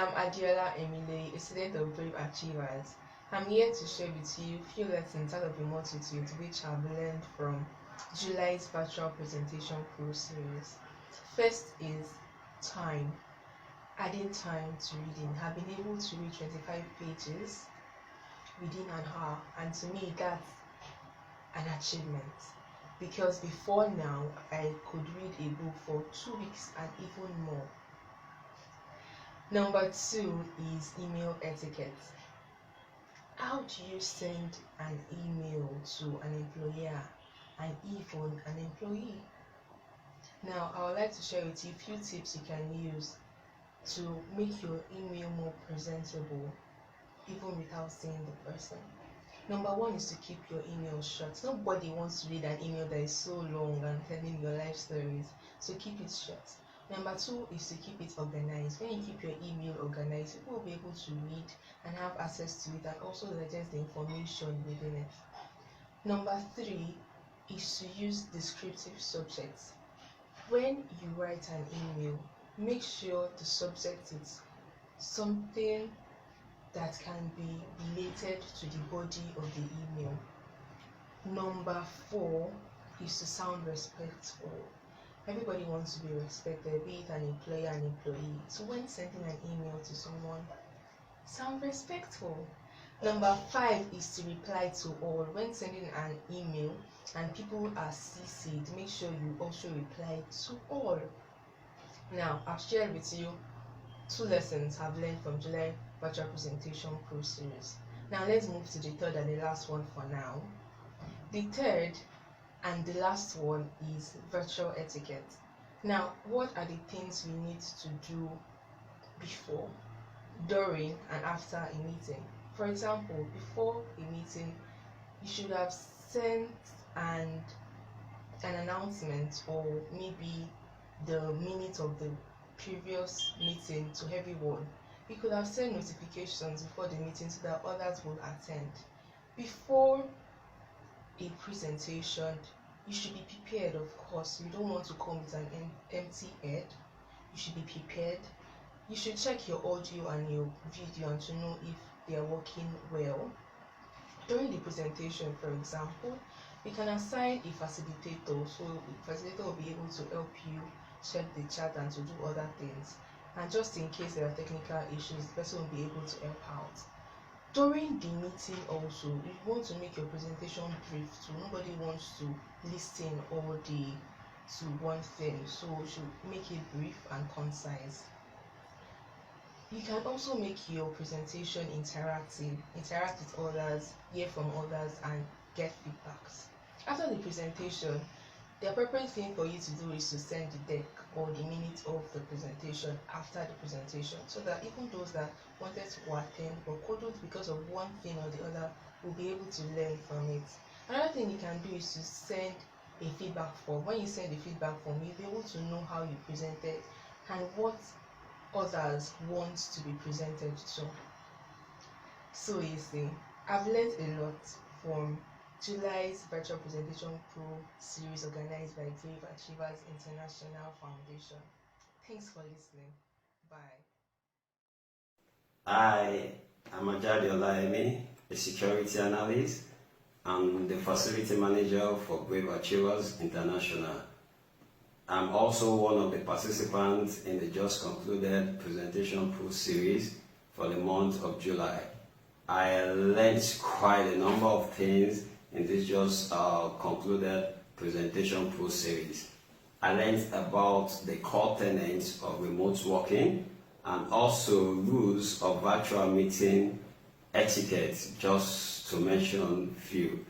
I'm Adiola Emile, a student of Brave Achievers. I'm here to share with you a few lessons out of a multitude which I've learned from July's virtual presentation pro series. First is time. Adding time to reading. I've been able to read 25 pages within an hour, and to me that's an achievement, because before now I could read a book for 2 weeks and even more. Number 2 is email etiquette. How do you send an email to an employer and even an employee? Now, I would like to share with you a few tips you can use to make your email more presentable even without seeing the person. Number 1 is to keep your email short. Nobody wants to read an email that is so long and telling your life stories, so keep it short. Number 2 is to keep it organized. When you keep your email organized, people will be able to read and have access to it and also digest the information within it. Number 3 is to use descriptive subjects. When you write an email, make sure the subject is something that can be related to the body of the email. Number 4 is to sound respectful. Everybody wants to be respected, be it an employer and employee. So when sending an email to someone, sound respectful. Number 5 is to reply to all. When sending an email and people are CC'd, make sure you also reply to all. Now, I've shared with you 2 lessons I've learned from July Virtual Presentation Pro Series. Now let's move to the third and the last one for now. The third and the last one is virtual etiquette. Now, what are the things we need to do before, during, and after a meeting? For example, before a meeting, you should have sent an announcement or maybe the minute of the previous meeting to everyone. You could have sent notifications before the meeting so that others will attend. Before a presentation, you should be prepared, of course. You don't want to come with an empty head. You should be prepared. You should check your audio and your video and to know if they are working well. During the presentation, for example, you can assign a facilitator, so the facilitator will be able to help you check the chat and to do other things. And just in case there are technical issues, the person will be able to help out. During the meeting also, you want to make your presentation brief, so nobody wants to listen all day to one thing, so you should make it brief and concise. You can also make your presentation interactive, interact with others, hear from others, and get feedbacks. After the presentation, the appropriate thing for you to do is to send the deck or the minutes of the presentation after the presentation, so that even those that wanted to attend but couldn't because of one thing or the other will be able to learn from it. Another thing you can do is to send a feedback form. When you send a feedback form, you'll be able to know how you presented and what others want to be presented to. So you see, I've learned a lot from July's Virtual Presentation Pro series organized by Brave Achievers International Foundation. Thanks for listening. Bye. Hi, I'm Adiola Emile, a security analyst. I'm the facility manager for Brave Achievers International. I'm also one of the participants in the just concluded Presentation Pro series for the month of July. I learned quite a number of things in this just concluded Presentation Pro series. I learned about the core tenets of remote working and also rules of virtual meeting etiquette, just to mention few.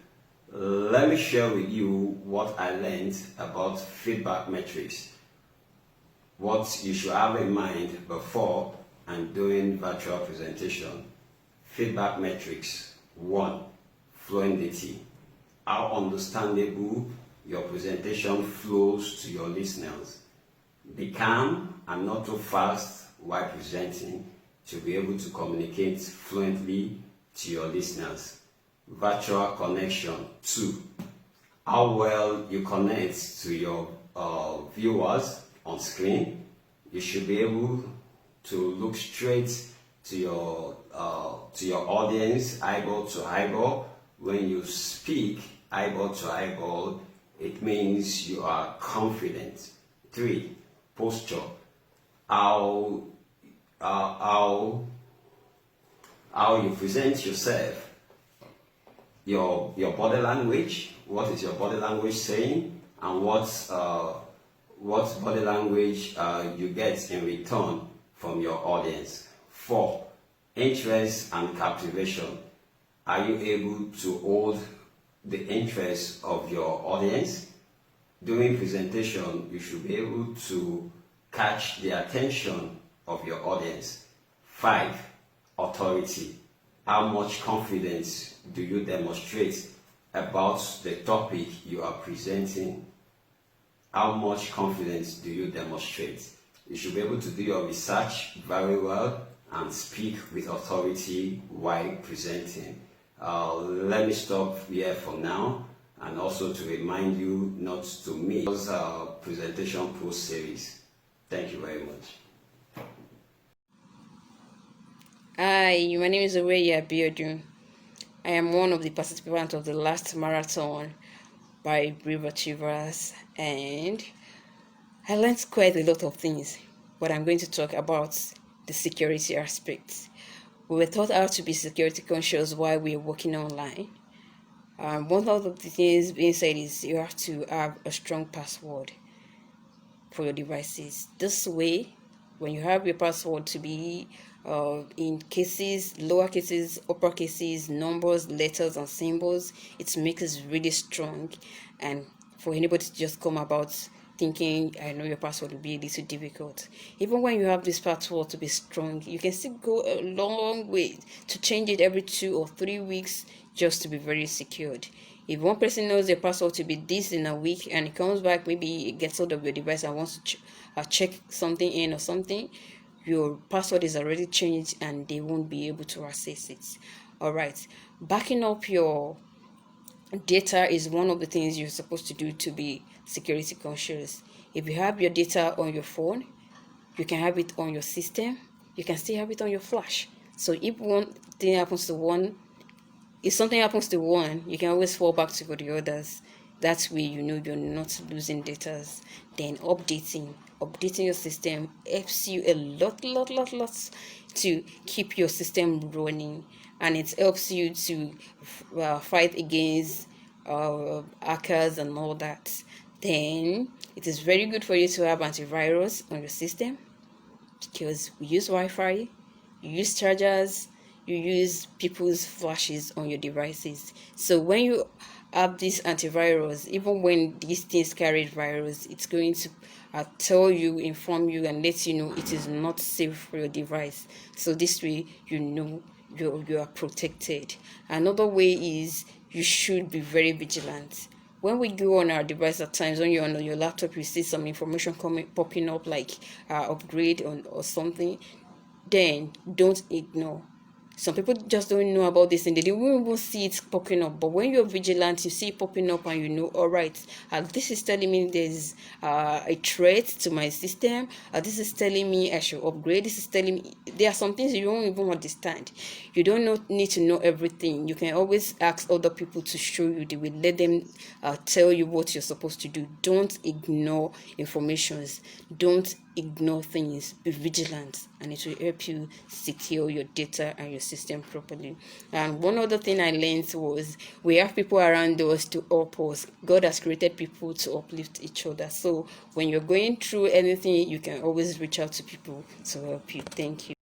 Let me share with you what I learned about feedback metrics, what you should have in mind before and during virtual presentation. Feedback metrics. 1. Fluidity. How understandable your presentation flows to your listeners. Be calm and not too fast while presenting to be able to communicate fluently to your listeners. Virtual connection. 2. How well you connect to your viewers on screen. You should be able to look straight to your audience, eyeball to eyeball. When you speak eyeball to eyeball, it means you are confident. 3. Posture. How you present yourself, your body language. What is your body language saying, and what body language you get in return from your audience. 4. Interest and captivation. Are you able to hold the interest of your audience? During presentation, you should be able to catch the attention of your audience. 5. Authority. How much confidence do you demonstrate about the topic you are presenting? How much confidence do you demonstrate? You should be able to do your research very well and speak with authority while presenting. Let me stop here for now, and also to remind you not to miss our presentation pro series. Thank you very much. Hi, my name is Oweya Abiodun. I am one of the participants of the last marathon by Brave Achievers, and I learned quite a lot of things, but I'm going to talk about the security aspect. We were taught how to be security conscious while we were working online. One of the things being said is you have to have a strong password for your devices. This way, when you have your password to be in cases, lower cases, upper cases, numbers, letters, and symbols, it makes it really strong. And for anybody to just come about thinking, I know your password will be a little difficult. Even when you have this password to be strong, you can still go a long way to change it every 2 or 3 weeks just to be very secured. If one person knows their password to be this in a week and it comes back, maybe it gets hold of your device and wants to check something in or something, your password is already changed and they won't be able to access it. All right, backing up your data is one of the things you're supposed to do to be security conscious. If you have your data on your phone, you can have it on your system, you can still have it on your flash. So if something happens to one, you can always fall back to the others. That way you know you're not losing data. Then updating your system helps you a lot to keep your system running, and it helps you to fight against hackers and all that. Then it is very good for you to have antivirus on your system, because we use Wi-Fi, you use chargers, you use people's flashes on your devices. So when you have this antivirus, even when these things carry virus, it's going to inform you and let you know it is not safe for your device. So this way you know you are protected. Another way is you should be very vigilant. When we go on our device at times, when you're on your laptop, you see some information popping up like upgrade or something, then don't ignore. Some people just don't know about this and they won't even see it popping up. But when you're vigilant, you see it popping up and you know, all right, this is telling me there's a threat to my system. This is telling me I should upgrade. This is telling me there are some things you don't even understand. You don't need to know everything. You can always ask other people to show you. They will let them tell you what you're supposed to do. Don't ignore informations. Don't ignore things. Be vigilant, and it will help you secure your data and your system properly. And one other thing I learned was we have people around us to help us. God has created people to uplift each other. So when you're going through anything, you can always reach out to people to help you. Thank you.